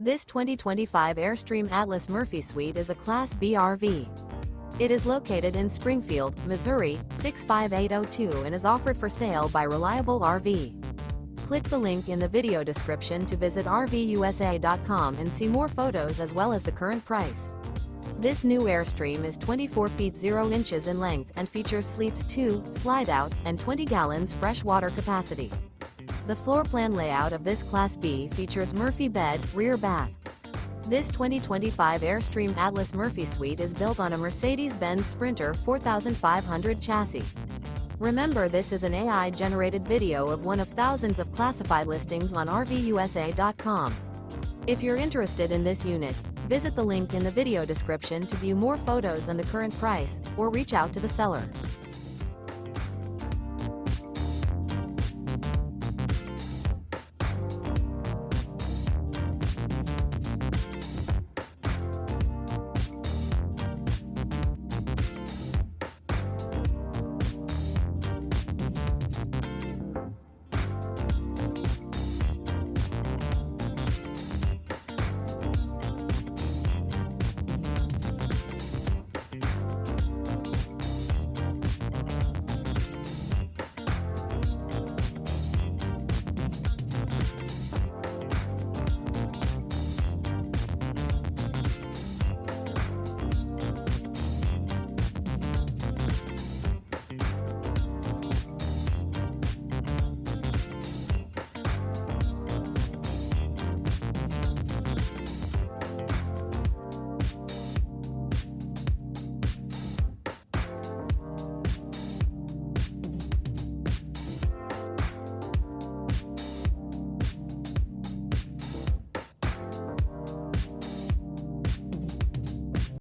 This 2025 Airstream Atlas Murphy Suite is a Class B RV. It is located in Springfield, Missouri, 65802 and is offered for sale by Reliable RV. Click the link in the video description to visit RVUSA.com and see more photos as well as the current price. This new Airstream is 24 feet 0 inches in length and features sleeps 2, Slideout, and 20 gallons fresh water capacity. The floor plan layout of this Class B features Murphy bed, rear bath. This 2025 Airstream Atlas Murphy Suite is built on a Mercedes-Benz Sprinter 4500 chassis. Remember, this is an AI-generated video of one of thousands of classified listings on RVUSA.com. If you're interested in this unit, visit the link in the video description to view more photos and the current price, or reach out to the seller.